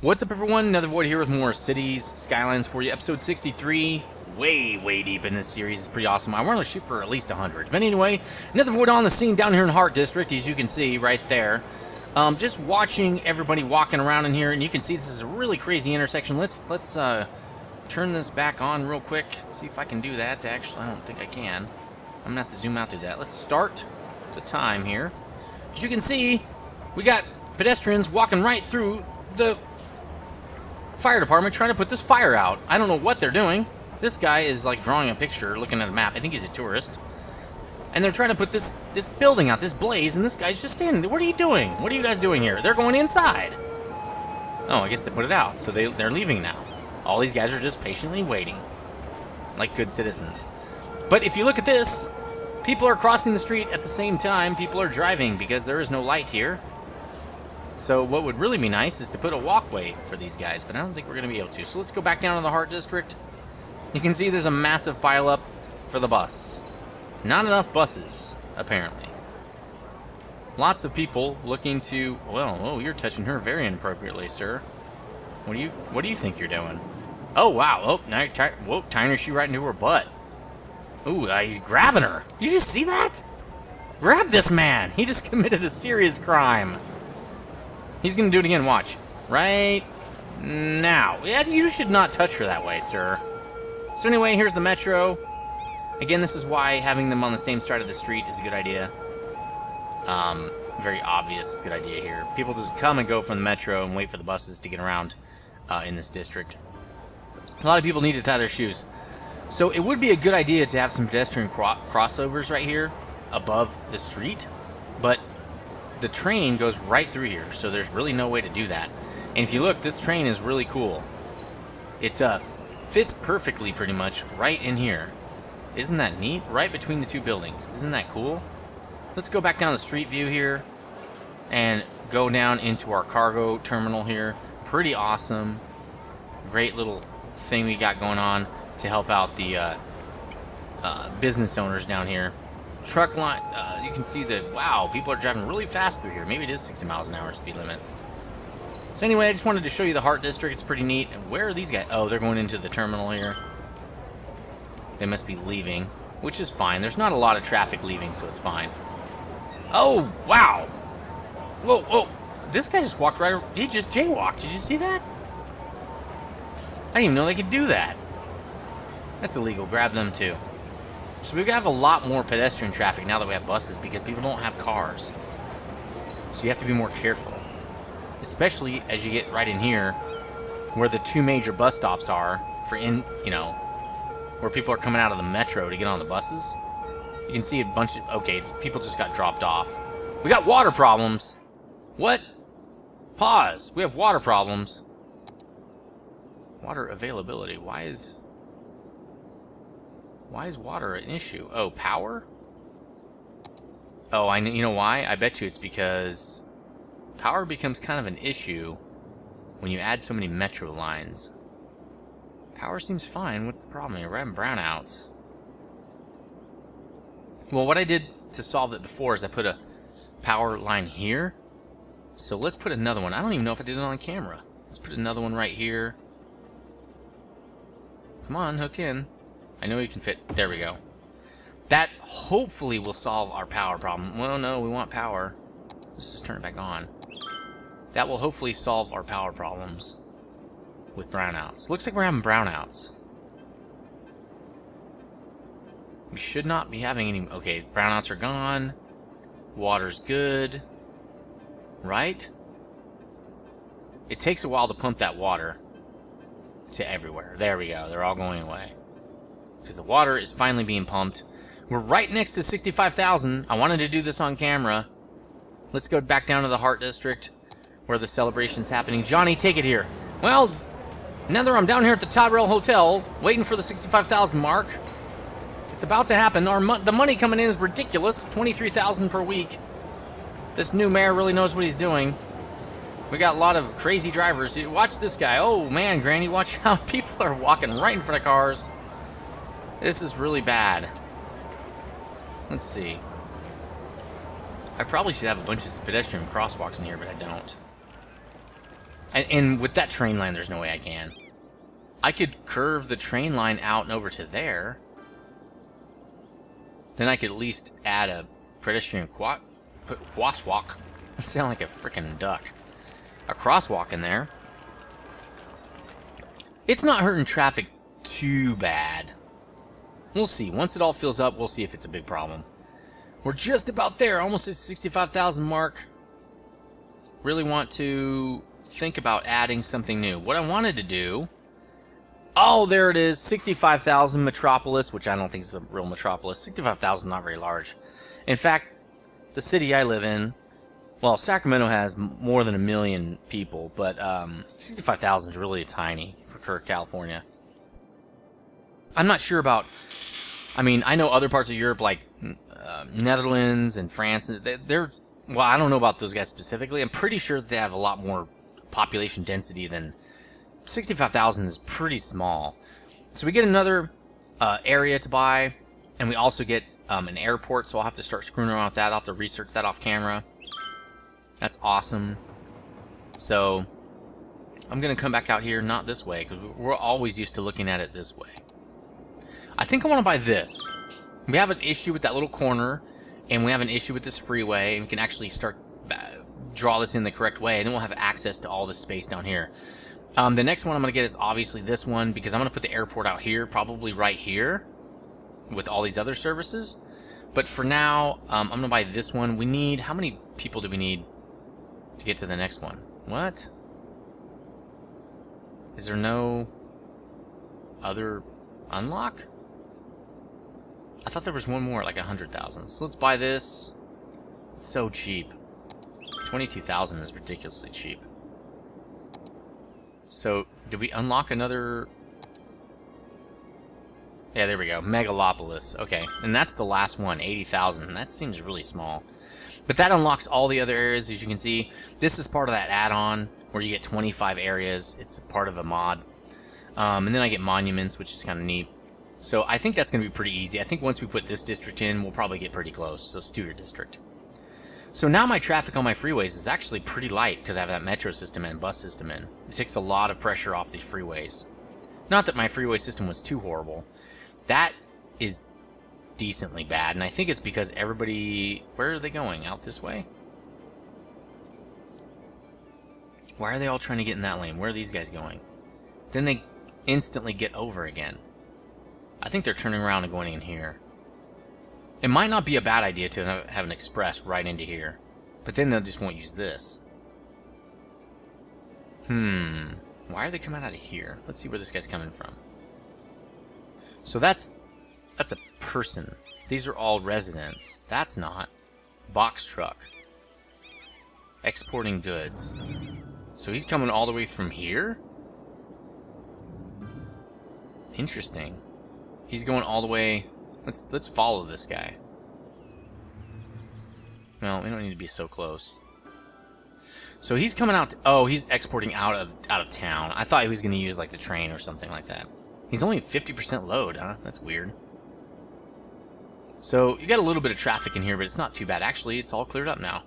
What's up, everyone? nethervvoid here with more Cities Skylines for you. Episode 63. Way deep in this series. It's pretty awesome. I want to shoot for at least 100. But anyway, nethervvoid on the scene down here in Heart District, as you can see right there. Just watching everybody walking around in here, and you can see this is a really crazy intersection. Let's turn this back on real quick. Let's see if I can do that. Actually, I don't think I can. I'm going to have to zoom out to that. Let's start the time here. As you can see, we got pedestrians walking right through the fire department trying to put this fire out. I don't know what they're doing. This guy is like drawing a picture, looking at a map. I think he's a tourist. And they're trying to put this building out, this blaze, and this guy's just standing there. What are you doing? What are you guys doing here? They're going inside. Oh, I guess they put it out, so they're leaving now. All these guys are just patiently waiting, like good citizens. But if you look at this, people are crossing the street at the same time. People are driving because there is no light here. So what would really be nice is to put a walkway for these guys, but I don't think we're going to be able to. So let's go back down to the Heart District. You can see there's a massive pileup for the bus. Not enough buses, apparently. Lots of people looking to... Well, oh, you're touching her very inappropriately, sir. What do you think you're doing? Oh, wow. Oh, now you're tying her shoe right into her butt. Ooh, he's grabbing her. You just see that? Grab this man. He just committed a serious crime. He's going to do it again, watch. Right now. Yeah, you should not touch her that way, sir. So anyway, here's the metro. Again, this is why having them on the same side of the street is a good idea. Very obvious good idea here. People just come and go from the metro and wait for the buses to get around in this district. A lot of people need to tie their shoes. So it would be a good idea to have some pedestrian crossovers right here above the street. But the train goes right through here, so there's really no way to do that. And if you look, this train is really cool. It fits perfectly, pretty much, right in here. Isn't that neat? Right between the two buildings. Isn't that cool? Let's go back down the street view here and go down into our cargo terminal here. Pretty awesome. Great little thing we got going on to help out the business owners down here. Truck line, you can see that, wow, people are driving really fast through here. Maybe it is 60 miles an hour speed limit. So anyway, I just wanted to show you the Heart District. It's pretty neat. And where are these guys? Oh, they're going into the terminal here. They must be leaving, which is fine. There's not a lot of traffic leaving, so it's fine. Oh, wow. Whoa. This guy just walked right over. He just jaywalked. Did you see that? I didn't even know they could do that. That's illegal. Grab them, too. So we have a lot more pedestrian traffic now that we have buses because people don't have cars. So you have to be more careful. Especially as you get right in here where the two major bus stops are for where people are coming out of the metro to get on the buses. You can see a bunch of... Okay, people just got dropped off. We got water problems. What? Pause. We have water problems. Water availability. Why is water an issue? Oh, power? Oh, you know why? I bet you it's because power becomes kind of an issue when you add so many metro lines. Power seems fine. What's the problem here? We're having brownouts. Well, what I did to solve it before is I put a power line here. So let's put another one. I don't even know if I did it on camera. Let's put another one right here. Come on, hook in. I know you can fit. There we go. That hopefully will solve our power problem. Well, no, we want power. Let's just turn it back on. That will hopefully solve our power problems with brownouts. Looks like we're having brownouts. We should not be having any... Okay, brownouts are gone. Water's good. Right? It takes a while to pump that water to everywhere. There we go. They're all going away. Because the water is finally being pumped. We're right next to 65,000. I wanted to do this on camera. Let's go back down to the Heart District where the celebration's happening. Johnny, take it here. Well, Nether, I'm down here at the Todd Rail Hotel waiting for the 65,000 mark. It's about to happen. The money coming in is ridiculous. 23,000 per week. This new mayor really knows what he's doing. We got a lot of crazy drivers. Watch this guy. Oh, man, Granny, watch how people are walking right in front of cars. This is really bad. Let's see. I probably should have a bunch of pedestrian crosswalks in here, but I don't. And with that train line, there's no way I can. I could curve the train line out and over to there. Then I could at least add a pedestrian crosswalk. That sounds like a freaking duck. A crosswalk in there. It's not hurting traffic too bad. We'll see. Once it all fills up, we'll see if it's a big problem. We're just about there, almost at 65,000 mark. Really want to think about adding something new. What I wanted to do... Oh, there it is. 65,000 metropolis, which I don't think is a real metropolis. 65,000 is not very large. In fact, the city I live in... Well, Sacramento has more than 1 million people, but 65,000 is really tiny for California. I'm not sure about... I mean, I know other parts of Europe, like Netherlands and France, they're... Well, I don't know about those guys specifically. I'm pretty sure they have a lot more population density than... 65,000 is pretty small. So we get another area to buy, and we also get an airport, so I'll have to start screwing around with that. I'll have to research that off camera. That's awesome. So I'm going to come back out here, not this way, because we're always used to looking at it this way. I think I want to buy this. We have an issue with that little corner, and we have an issue with this freeway, and we can actually start draw this in the correct way, and then we'll have access to all this space down here. The next one I'm going to get is obviously this one, because I'm going to put the airport out here, probably right here, with all these other services. But for now, I'm going to buy this one. We need... How many people do we need to get to the next one? What? Is there no other unlock? I thought there was one more, like 100,000. So let's buy this. It's so cheap. 22,000 is ridiculously cheap. So, did we unlock another... Yeah, there we go. Megalopolis. Okay, and that's the last one, 80,000. That seems really small. But that unlocks all the other areas, as you can see. This is part of that add-on, where you get 25 areas. It's part of a mod. And then I get monuments, which is kind of neat. So I think that's going to be pretty easy. I think once we put this district in, we'll probably get pretty close. So Stuggart district. So now my traffic on my freeways is actually pretty light because I have that metro system and bus system in. It takes a lot of pressure off these freeways. Not that my freeway system was too horrible. That is decently bad, and I think it's because everybody... Where are they going? Out this way? Why are they all trying to get in that lane? Where are these guys going? Then they instantly get over again. I think they're turning around and going in here. It might not be a bad idea to have an express right into here, but then they just won't use this. Why are they coming out of here? Let's see where this guy's coming from. So that's a person. These are all residents. That's not. Box truck. Exporting goods. So he's coming all the way from here? Interesting. He's going all the way... Let's follow this guy. Well, we don't need to be so close. So he's coming out... Oh, he's exporting out of town. I thought he was going to use like the train or something like that. He's only 50% load, huh? That's weird. So you got a little bit of traffic in here, but it's not too bad. Actually, it's all cleared up now.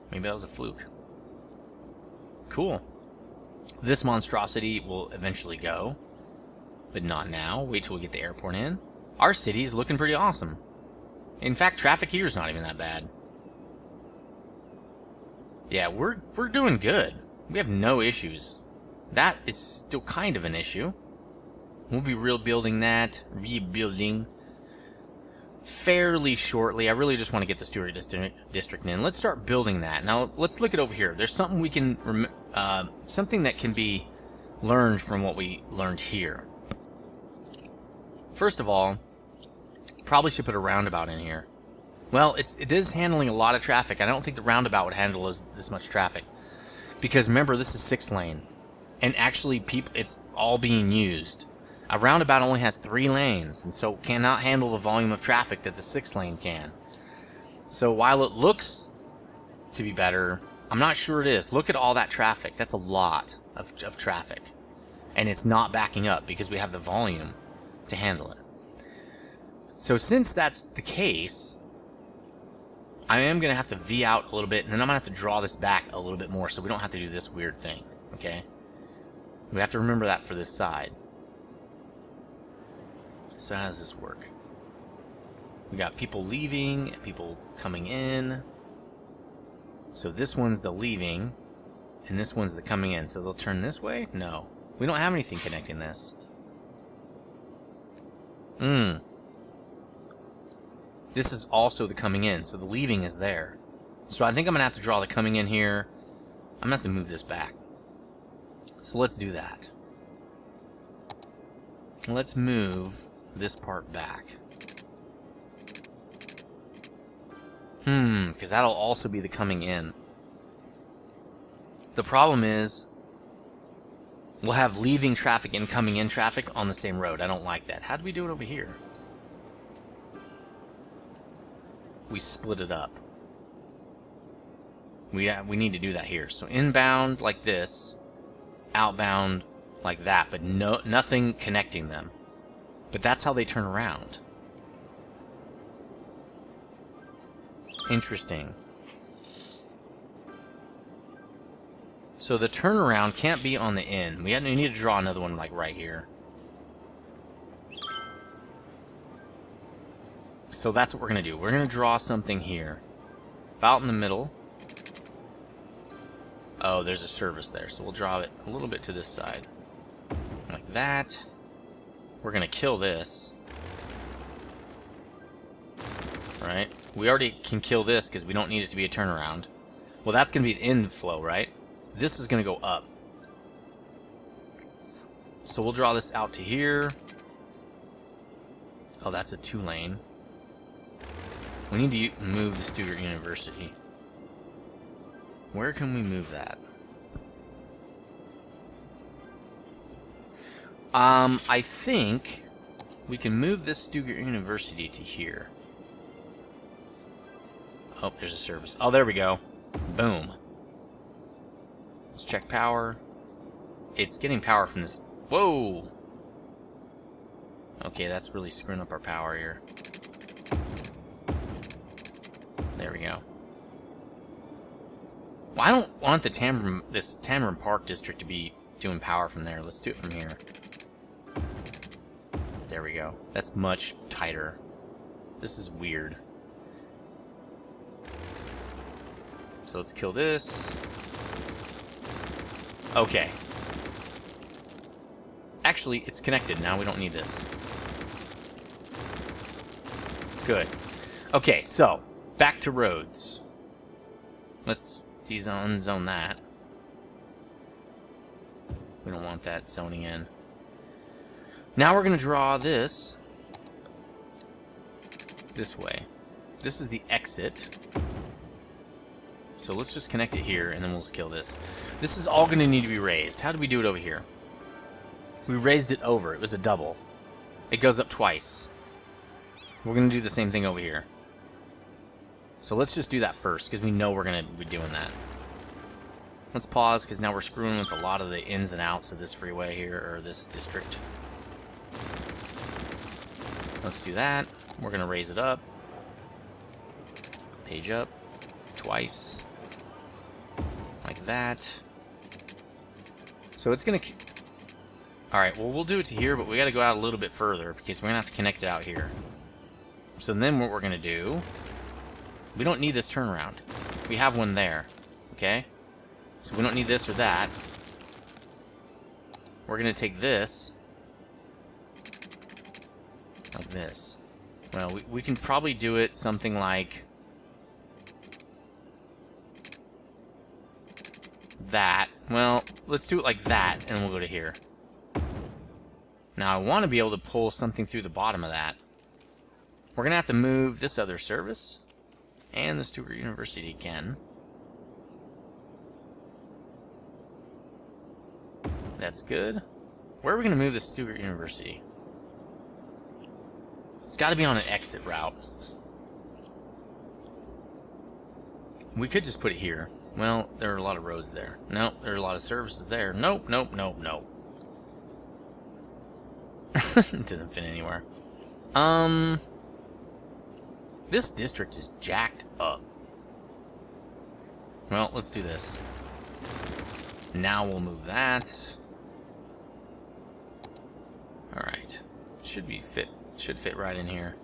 Maybe that was a fluke. Cool. This monstrosity will eventually go, but not now. Wait till we get the airport in. Our city's looking pretty awesome. In fact, traffic here is not even that bad. Yeah, we're doing good. We have no issues. That is still kind of an issue. We'll be rebuilding fairly shortly. I really just want to get the Stuggart district in. Let's start building that. Now, let's look it over here. There's something we can... something that can be learned from what we learned here. First of all, probably should put a roundabout in here. Well, it is handling a lot of traffic. I don't think the roundabout would handle this much traffic. Because remember, this is 6 lane. And actually, it's all being used. A roundabout only has 3 lanes, and so cannot handle the volume of traffic that the 6 lane can. So while it looks to be better, I'm not sure it is. Look at all that traffic. That's a lot of traffic. And it's not backing up because we have the volume to handle it. So since that's the case, I am going to have to V out a little bit, and then I'm going to have to draw this back a little bit more so we don't have to do this weird thing. okay? We have to remember that for this side. So how does this work? We got people leaving and people coming in. So this one's the leaving, and this one's the coming in. So they'll turn this way? No. We don't have anything connecting this. This is also the coming in, so the leaving is there. So I think I'm going to have to draw the coming in here. I'm going to have to move this back. So let's do that. Let's move this part back. Because that'll also be the coming in. The problem is, we'll have leaving traffic and coming in traffic on the same road. I don't like that. How do we do it over here? We split it up. We need to do that here. So inbound like this, outbound like that, but nothing connecting them. But that's how they turn around. Interesting. So the turnaround can't be on the in. We need to draw another one like right here. So that's what we're going to do. We're going to draw something here. About in the middle. Oh, there's a service there. So we'll draw it a little bit to this side. Like that. We're going to kill this. Right? We already can kill this because we don't need it to be a turnaround. Well, that's going to be the inflow, right? This is going to go up. So we'll draw this out to here. Oh, that's a 2-lane. We need to move the Stuggart University. Where can we move that? I think we can move this Stuggart University to here. Oh, there's a service. Oh, there we go. Boom. Let's check power. It's getting power from this. Whoa! Okay, that's really screwing up our power here. There we go. Well, I don't want the Tamarind Park district to be doing power from there. Let's do it from here. There we go. That's much tighter. This is weird. So let's kill this. Okay. Actually, it's connected now. We don't need this. Good. Okay, so back to roads. Let's unzone that. We don't want that zoning in. Now we're going to draw this way. This is the exit. So let's just connect it here, and then we'll scale this. This is all going to need to be raised. How do we do it over here? We raised it over. It was a double. It goes up twice. We're going to do the same thing over here. So let's just do that first, because we know we're going to be doing that. Let's pause, because now we're screwing with a lot of the ins and outs of this freeway here, or this district. Let's do that. We're going to raise it up. Page up. Twice. Like that. So it's going to... Alright, well, we'll do it to here, but we got to go out a little bit further, because we're going to have to connect it out here. So then what we're going to do... We don't need this turnaround. We have one there. Okay? So we don't need this or that. We're going to take this. Like this. Well, we can probably do it something like... that. Well, let's do it like that, and we'll go to here. Now, I want to be able to pull something through the bottom of that. We're going to have to move this other service and the Stuggart University again. That's good. Where are we going to move the Stuggart University? It's got to be on an exit route. We could just put it here. Well, there are a lot of roads there. Nope, there are a lot of services there. Nope, nope, nope, nope. It doesn't fit anywhere. This district is jacked up. Well, let's do this. Now we'll move that. Alright. Should fit right in here.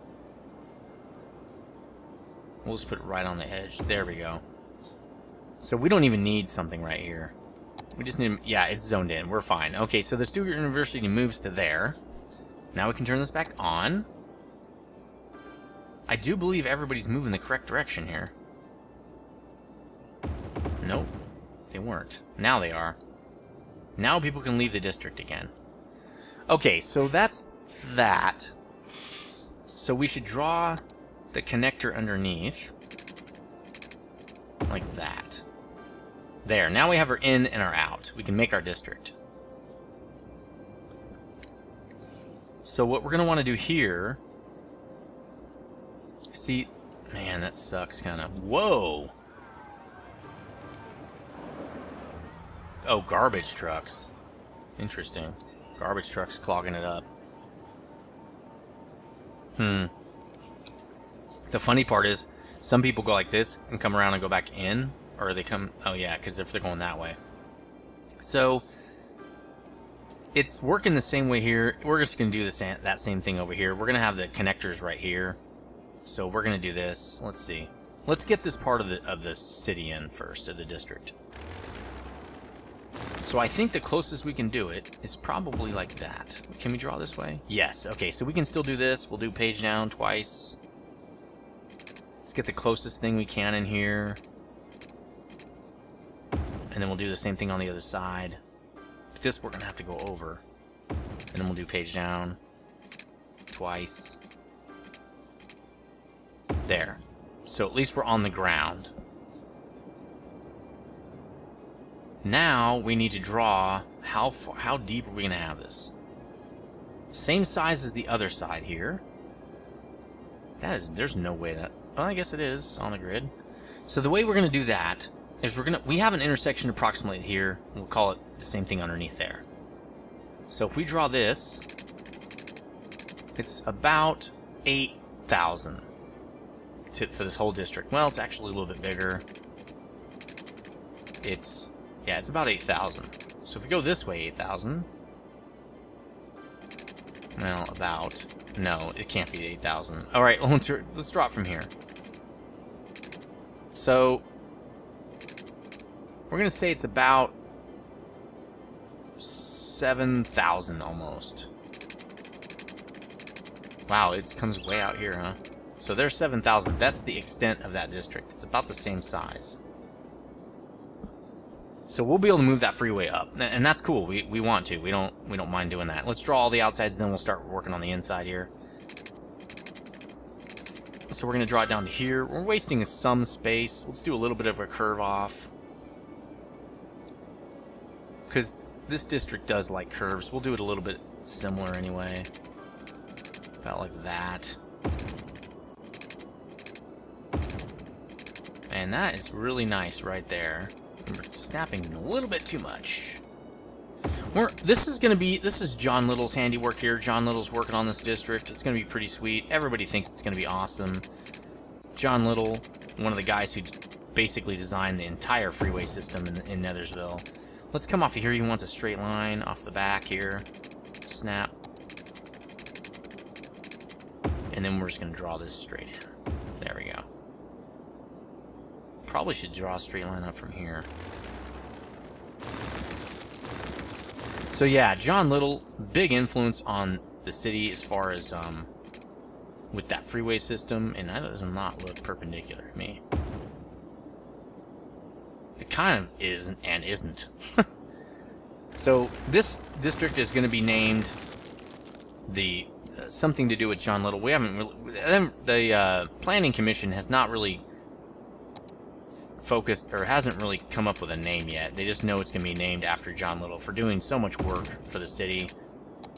We'll just put it right on the edge. There we go. So we don't even need something right here. We just need... Yeah, it's zoned in. We're fine. Okay, so the Stuggart University moves to there. Now we can turn this back on. I do believe everybody's moving the correct direction here. Nope. They weren't. Now they are. Now people can leave the district again. Okay, so that's that. So we should draw the connector underneath. Like that. There. Now we have our in and our out. We can make our district. So what we're going to want to do here... See... Man, that sucks, kind of. Whoa! Oh, garbage trucks. Interesting. Garbage trucks clogging it up. The funny part is, some people go like this and come around and go back in. Or they come... Oh, yeah, because if they're going that way. So, it's working the same way here. We're just going to do that same thing over here. We're going to have the connectors right here. So, we're going to do this. Let's see. Let's get this part of the city in first, of the district. So I think the closest we can do it is probably like that. Can we draw this way? Yes. Okay, so we can still do this. We'll do page down twice. Let's get the closest thing we can in here. And then we'll do the same thing on the other side. But this we're going to have to go over. And then we'll do page down twice. There. So at least we're on the ground. Now we need to draw how deep are we going to have this? Same size as the other side here. There's no way that... Well, I guess it is on the grid. So the way we're going to do that is we have an intersection approximately here. We'll call it the same thing underneath there. So if we draw this, it's about 8,000 for this whole district. Well, it's actually a little bit bigger. Yeah, it's about 8,000. So if we go this way, 8,000. Well, about... No, it can't be 8,000. Alright, let's draw it from here. So, we're going to say it's about 7,000 almost. Wow, it comes way out here, huh? So there's 7,000. That's the extent of that district. It's about the same size. So we'll be able to move that freeway up, and that's cool. We want to. We don't mind doing that. Let's draw all the outsides, and then we'll start working on the inside here. So we're going to draw it down to here. We're wasting some space. Let's do a little bit of a curve off, because this district does like curves. We'll do it a little bit similar anyway, about like that. And that is really nice right there. We're snapping a little bit too much. This is John Little's handiwork here. John Little's working on this district. It's going to be pretty sweet. Everybody thinks it's going to be awesome. John Little, one of the guys who basically designed the entire freeway system in Nethersville. Let's come off of here. He wants a straight line off the back here. Snap. And then we're just going to draw this straight in. There we go. Probably should draw a straight line up from here. So yeah, John Little, big influence on the city as far as with that freeway system, and that does not look perpendicular to me. It kind of is and isn't. So this district is going to be named the something to do with John Little. We haven't really, the planning commission has not really focused or hasn't really come up with a name yet. They just know it's going to be named after John Little for doing so much work for the city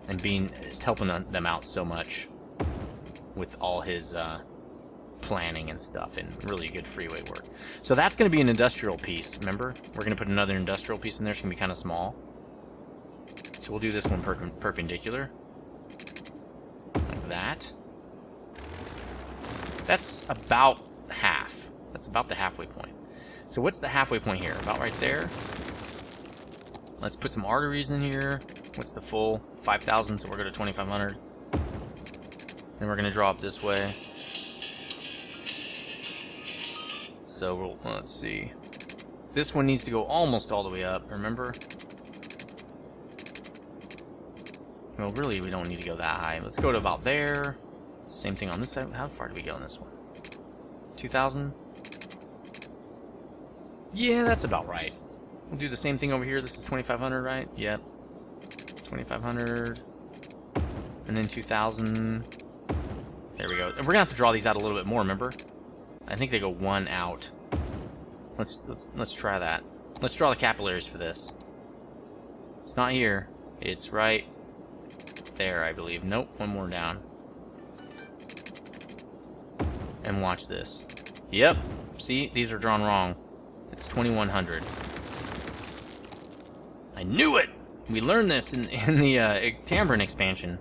and just helping them out so much with all his planning and stuff and really good freeway work. So that's going to be an industrial piece, remember? We're going to put another industrial piece in there. It's going to be kind of small. So we'll do this one perpendicular. Like that. That's about half. That's about the halfway point. So what's the halfway point here? About right there? Let's put some arteries in here. What's the full? 5,000, so we're going to 2,500. And we're going to draw up this way. So let's see. This one needs to go almost all the way up, remember? Well, really, we don't need to go that high. Let's go to about there. Same thing on this side. How far do we go on this one? 2,000? Yeah, that's about right. We'll do the same thing over here. This is 2,500, right? Yep. 2,500. And then 2,000. There we go. And we're going to have to draw these out a little bit more, remember? I think they go one out. Let's try that. Let's draw the capillaries for this. It's not here. It's right there, I believe. Nope, one more down. And watch this. Yep. See, these are drawn wrong. It's 2,100. I knew it! We learned this in the Tamburn expansion.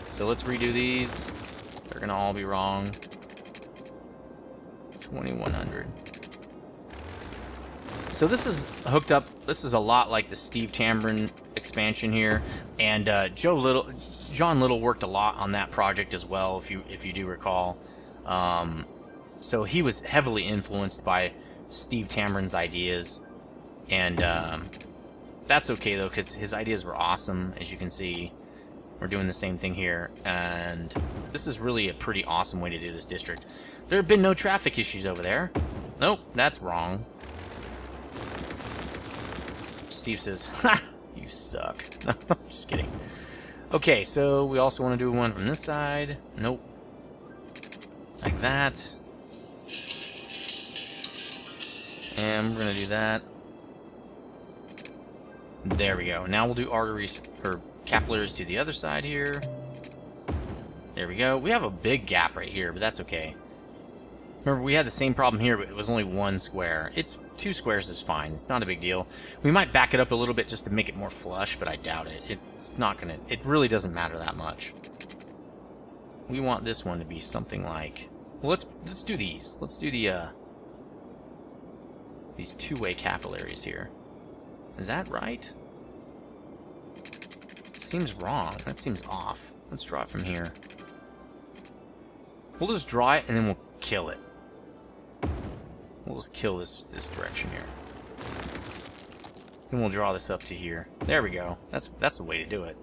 So let's redo these. They're gonna all be wrong. 2,100. So this is hooked up. This is a lot like the Steve Tamburn expansion here, and John Little worked a lot on that project as well, if you do recall. So he was heavily influenced by Steve Tamburn's ideas, and that's okay though, because his ideas were awesome. As you can see, we're doing the same thing here, and this is really a pretty awesome way to do this district. There have been no traffic issues over there. Nope, that's wrong. Steve says, ha, you suck. No, I'm just kidding. Okay, so we also want to do one from this side. Nope. Like that. And we're going to do that. There we go. Now we'll do arteries, or capillaries to the other side here. There we go. We have a big gap right here, but that's okay. Remember, we had the same problem here, but it was only one square. It's 2 squares is fine. It's not a big deal. We might back it up a little bit just to make it more flush, but I doubt it. It's not gonna. It really doesn't matter that much. We want this one to be something like. Well, let's do these. Let's do the these two-way capillaries here. Is that right? It seems wrong. That seems off. Let's draw it from here. We'll just draw it and then we'll kill it. We'll just kill this direction here. And we'll draw this up to here. There we go. That's the way to do it.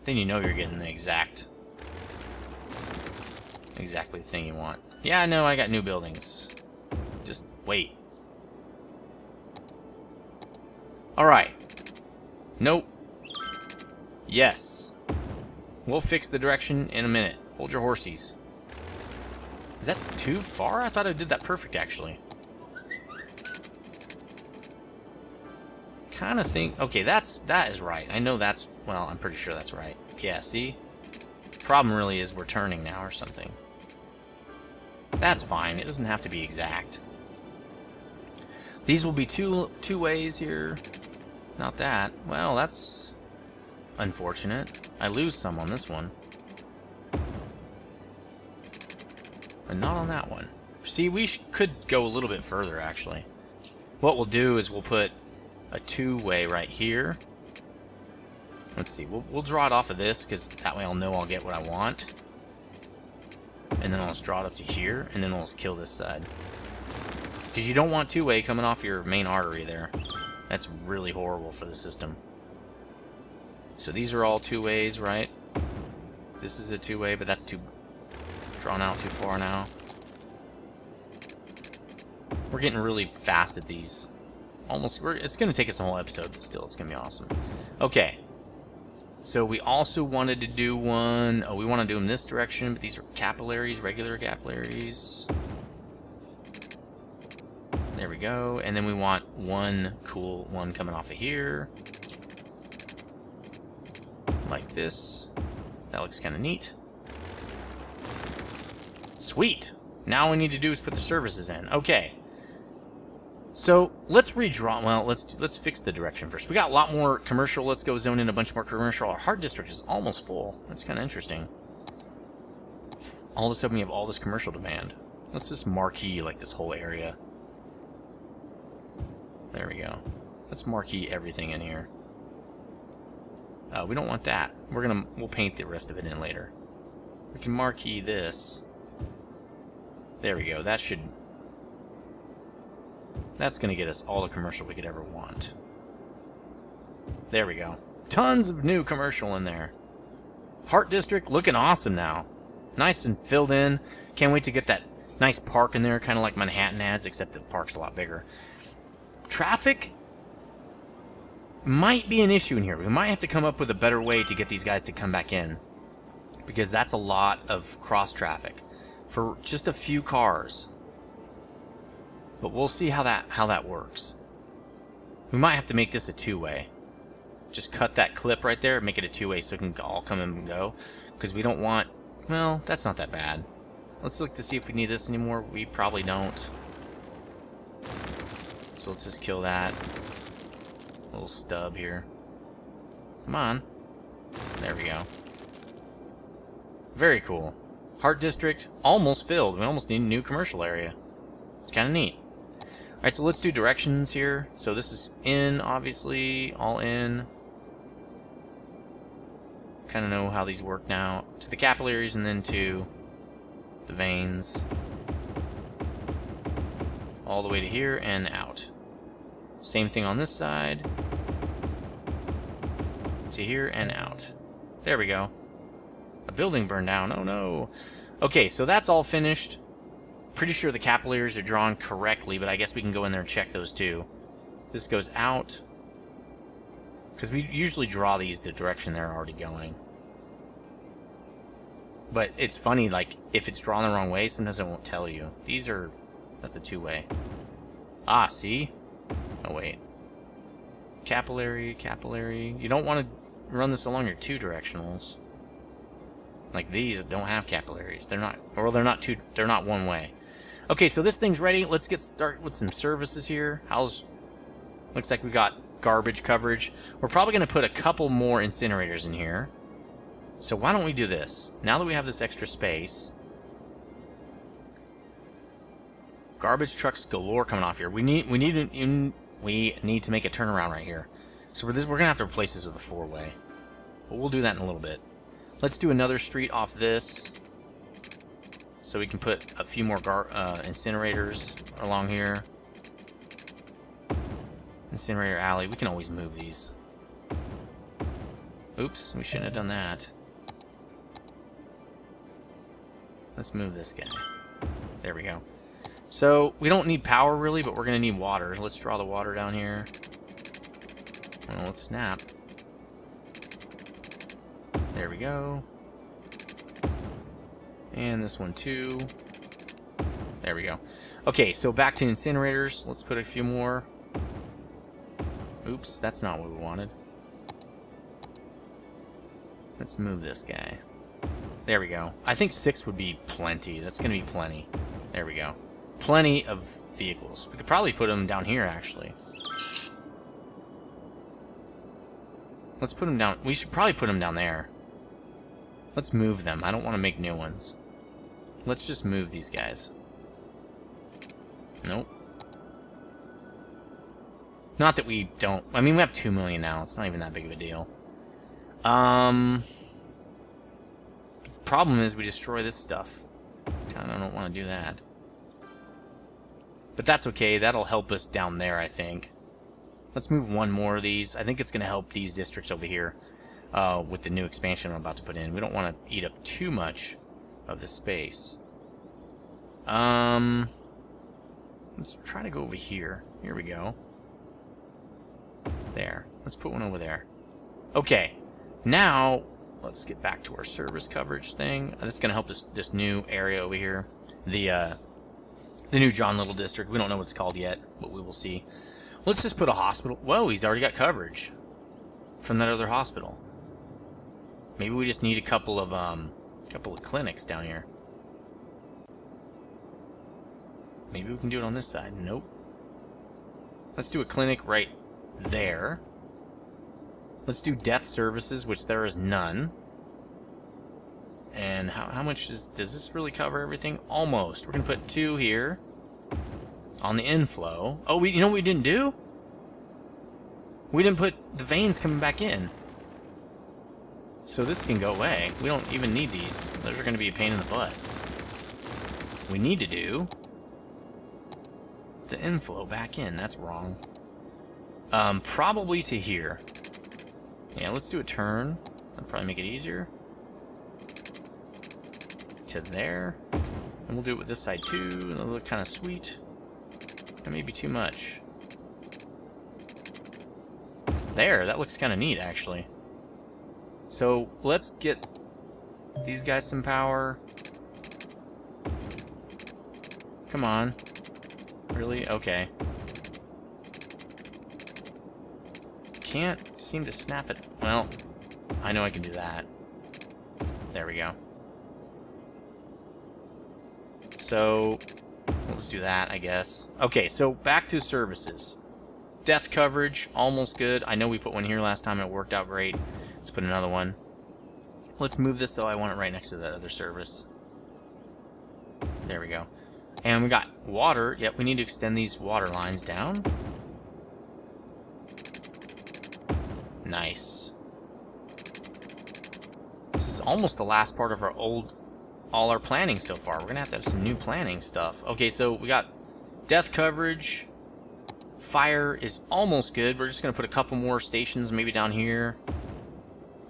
Then you know you're getting the exactly the thing you want. Yeah, I know I got new buildings. Just wait. Alright. Nope. Yes. We'll fix the direction in a minute. Hold your horsies. Is that too far? I thought I did that perfect, actually. Kind of think... Okay, that is right. I know that's... Well, I'm pretty sure that's right. Yeah, see? Problem really is we're turning now or something. That's fine. It doesn't have to be exact. These will be two ways here. Not that. Well, that's unfortunate. I lose some on this one. But not on that one. See, we could go a little bit further, actually. What we'll do is we'll put a two-way right here. Let's see. We'll draw it off of this, because that way I'll know I'll get what I want. And then I'll just draw it up to here, and then we'll just kill this side. Because you don't want two-way coming off your main artery there. That's really horrible for the system. So these are all two ways, right? This is a two-way, but that's too drawn out too far now. We're getting really fast at these. It's going to take us a whole episode, but still, it's going to be awesome. Okay. So we also wanted to do one... Oh, we want to do them this direction, but these are capillaries, regular capillaries. There we go. And then we want one cool one coming off of here. Like this. That looks kind of neat. Sweet. Now all we need to do is put the services in. Okay. So let's redraw. Well, let's fix the direction first. We got a lot more commercial. Let's go zone in a bunch more commercial. Our hard district is almost full. That's kind of interesting. All of a sudden we have all this commercial demand. Let's just marquee like this whole area. There we go. Let's marquee everything in here. We don't want that. We'll paint the rest of it in later. We can marquee this. There we go. That's gonna get us all the commercial we could ever want. There we go. Tons of new commercial in there. Heart District looking awesome now. Nice and filled in. Can't wait to get that nice park in there, kind of like Manhattan has, except the park's a lot bigger. Traffic might be an issue in here. We might have to come up with a better way to get these guys to come back in, because that's a lot of cross traffic for just a few cars. But we'll see how that works. We might have to make this a two-way. Just cut that clip right there and make it a two-way so it can all come in and go. Because we don't want... Well, that's not that bad. Let's look to see if we need this anymore. We probably don't. So let's just kill that. Little stub here. Come on. There we go. Very cool. Heart District almost filled. We almost need a new commercial area. It's kind of neat. Alright, so let's do directions here. So this is in, obviously. All in. Kind of know how these work now. To the capillaries and then to the veins. All the way to here and out. Same thing on this side. To here and out. There we go. A building burned down. Oh no. Okay, so that's all finished. Pretty sure the capillaries are drawn correctly, but I guess we can go in there and check those too. This goes out. Because we usually draw these the direction they're already going. But it's funny, like, if it's drawn the wrong way, sometimes it won't tell you. These are... That's a two-way. Ah, see? Oh, wait. Capillary, capillary. You don't want to run this along your two directionals. Like these don't have capillaries. They're not, or they're not one way. Okay, so this thing's ready. Let's get started with some services here. Looks like we got garbage coverage. We're probably going to put a couple more incinerators in here. So why don't we do this? Now that we have this extra space. Garbage trucks galore coming off here. We need to make a turnaround right here. So we're going to have to replace this with a four-way. But we'll do that in a little bit. Let's do another street off this. So we can put a few more incinerators along here. Incinerator alley. We can always move these. Oops, we shouldn't have done that. Let's move this guy. There we go. So, we don't need power really, but we're going to need water. Let's draw the water down here. Oh, let's snap. There we go. And this one too. There we go. Okay, so back to incinerators. Let's put a few more. Oops, that's not what we wanted. Let's move this guy. There we go. I think 6 would be plenty. That's going to be plenty. There we go. Plenty of vehicles. We could probably put them down here, actually. Let's put them down. We should probably put them down there. Let's move them. I don't want to make new ones. Let's just move these guys. Nope. Not that we don't... I mean, we have 2 million now. It's not even that big of a deal. The problem is we destroy this stuff. I don't want to do that. But that's okay. That'll help us down there, I think. Let's move one more of these. I think it's going to help these districts over here with the new expansion I'm about to put in. We don't want to eat up too much of the space. Let's try to go over here. Here we go. There. Let's put one over there. Okay. Now, let's get back to our service coverage thing. That's going to help this new area over here. The new John Little district. We don't know what it's called yet, but we will see. Let's just put a hospital. Whoa, he's already got coverage from that other hospital. Maybe we just need a couple of clinics down here. Maybe we can do it on this side. Nope. Let's do a clinic right there. Let's do death services, which there is none. And how much does this really cover everything? Almost. We're going to put 2 here on the inflow. Oh, you know what we didn't do? We didn't put the veins coming back in. So this can go away. We don't even need these. Those are going to be a pain in the butt. We need to do the inflow back in. That's wrong. Probably to here. Yeah, let's do a turn. That'll probably make it easier. To there. And we'll do it with this side too. And it'll look kind of sweet. That may be too much. There, that looks kind of neat, actually. So, let's get these guys some power. Come on. Really? Okay. Can't seem to snap it. Well, I know I can do that. There we go. So, let's do that, I guess. Okay, so back to services. Death coverage, almost good. I know we put one here last time and it worked out great. Let's put another one. Let's move this, though. I want it right next to that other service. There we go. And we got water. Yep, we need to extend these water lines down. Nice. This is almost the last part of our all our planning so far. We're going to have some new planning stuff. Okay, so we got death coverage. Fire is almost good. We're just going to put a couple more stations maybe down here.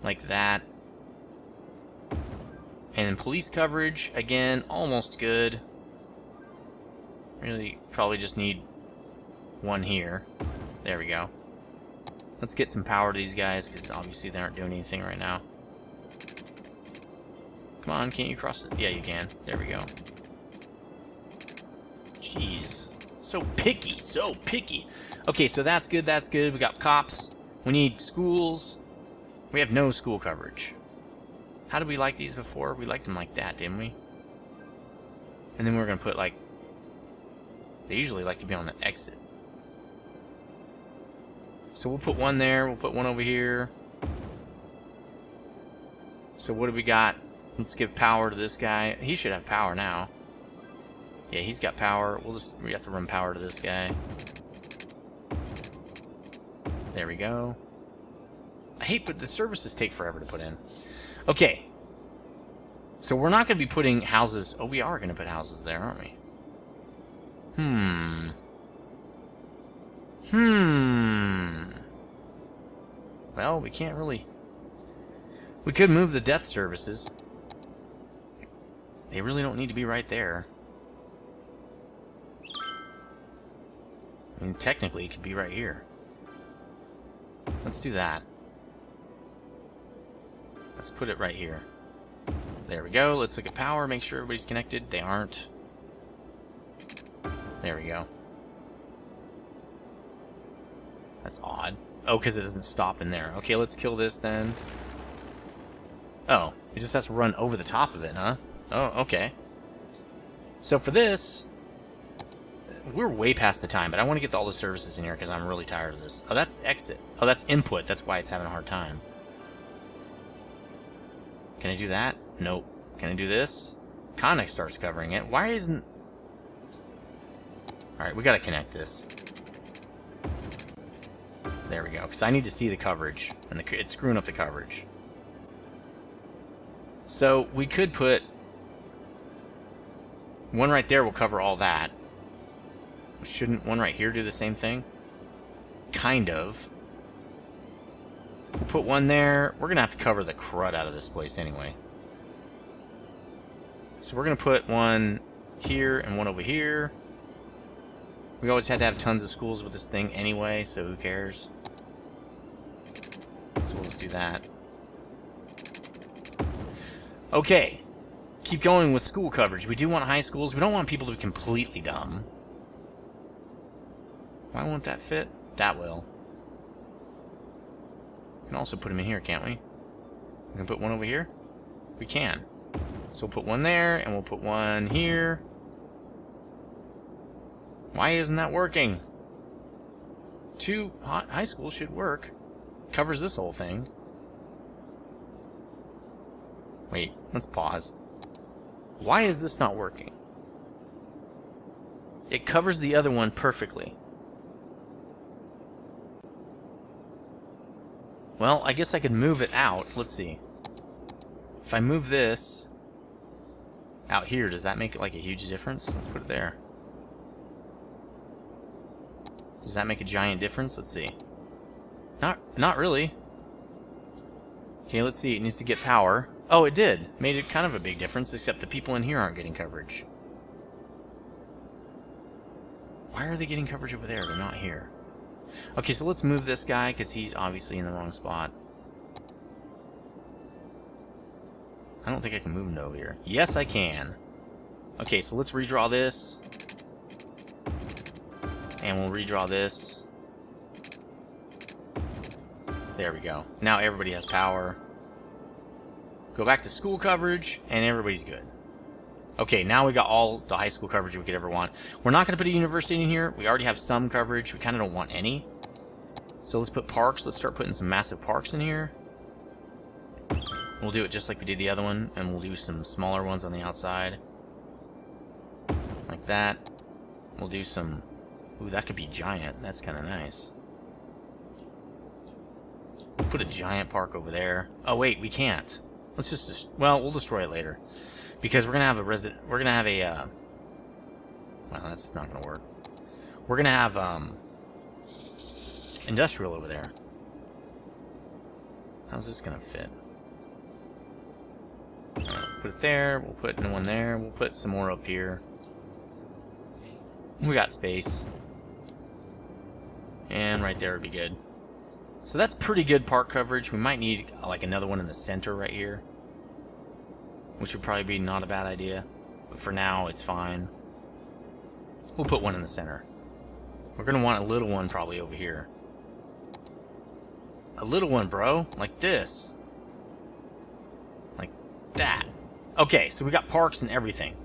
Like that. And then police coverage, again, almost good. Really, probably just need one here. There we go. Let's get some power to these guys, because obviously they aren't doing anything right now. Come on, can't you cross it? Yeah, you can. There we go. Jeez. So picky, so picky. Okay, so that's good, that's good. We got cops. We need schools. We have no school coverage. How did we like these before? We liked them like that, didn't we? And then we're going to put, like... They usually like to be on the exit. So we'll put one there. We'll put one over here. So what do we got? Let's give power to this guy. He should have power now. Yeah, he's got power. We have to run power to this guy. There we go. I hate, but the services take forever to put in. Okay. So we're not going to be putting houses... Oh, we are going to put houses there, aren't we? Well, we can't really... We could move the death services. They really don't need to be right there. I mean, technically, it could be right here. Let's do that. Let's put it right here. There we go. Let's look at power, make sure everybody's connected. They aren't. There we go. That's odd. Oh, because it doesn't stop in there. Okay, let's kill this then. Oh, it just has to run over the top of it, huh? Oh, okay. So for this, we're way past the time, but I want to get all the services in here because I'm really tired of this. Oh, that's exit. Oh, that's input. That's why it's having a hard time. Can I do that? Nope. Can I do this? Connex starts covering it. Why isn't... Alright, we gotta connect this. There we go. Because I need to see the coverage. And it's screwing up the coverage. So, we could put... One right there will cover all that. Shouldn't one right here do the same thing? Kind of. We'll put one there. We're going to have to cover the crud out of this place anyway. So we're going to put one here and one over here. We always had to have tons of schools with this thing anyway, so who cares? So we'll just do that. Okay. Keep going with school coverage. We do want high schools. We don't want people to be completely dumb. Why won't that fit? That will. We can also put them in here, can't we? We can put one over here? We can. So we'll put one there, and we'll put one here. Why isn't that working? 2 high schools should work. Covers this whole thing. Wait, let's pause. Why is this not working? It covers the other one perfectly. Well, I guess I could move it out. Let's see. If I move this out here, does that make it like a huge difference? Let's put it there. Does that make a giant difference? Let's see. Not really. Okay, let's see. It needs to get power. Oh, it did. Made it kind of a big difference, except the people in here aren't getting coverage. Why are they getting coverage over there? They're not here. Okay, so let's move this guy, because he's obviously in the wrong spot. I don't think I can move him over here. Yes, I can. Okay, so let's redraw this. And we'll redraw this. There we go. Now everybody has power. Go back to school coverage, and everybody's good. Okay, now we got all the high school coverage we could ever want. We're not going to put a university in here. We already have some coverage. We kind of don't want any. So let's put parks. Let's start putting some massive parks in here. We'll do it just like we did the other one, and we'll do some smaller ones on the outside. Like that. We'll do some... Ooh, that could be giant. That's kind of nice. We'll put a giant park over there. Oh, wait, we can't. Let's just... Well, we'll destroy it later. Because we're going to have a resident... We're going to have a... Well, that's not going to work. We're going to have, industrial over there. How's this going to fit? Put it there. We'll put one there. We'll put some more up here. We got space. And right there would be good. So that's pretty good park coverage. We might need like another one in the center right here, which would probably be not a bad idea. But for now, it's fine. We'll put one in the center. We're going to want a little one probably over here. A little one, bro. Like this. Like that. Okay, so we got parks and everything.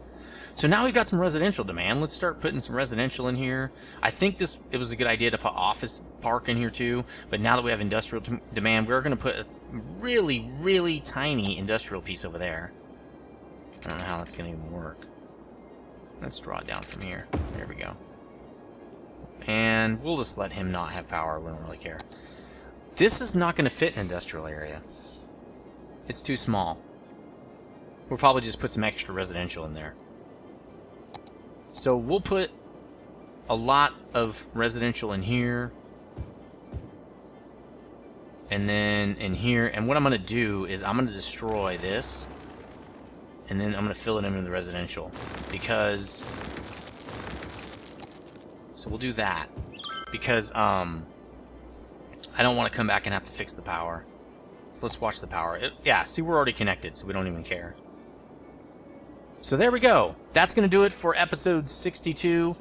So now we've got some residential demand. Let's start putting some residential in here. I think it was a good idea to put office park in here too. But now that we have industrial demand, we're going to put a really, really tiny industrial piece over there. I don't know how that's going to even work. Let's draw it down from here. There we go. And we'll just let him not have power. We don't really care. This is not going to fit in an industrial area. It's too small. We'll probably just put some extra residential in there. So we'll put a lot of residential in here. And then in here. And what I'm going to do is I'm going to destroy this. And then I'm going to fill it in with the residential. Because... So we'll do that. Because, I don't want to come back and have to fix the power. Let's watch the power. Yeah, see, we're already connected, so we don't even care. So there we go. That's going to do it for episode 62.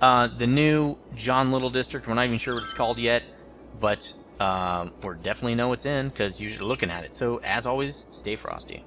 The new John Little District. We're not even sure what it's called yet. But we definitely know it's in, because you're looking at it. So, as always, stay frosty.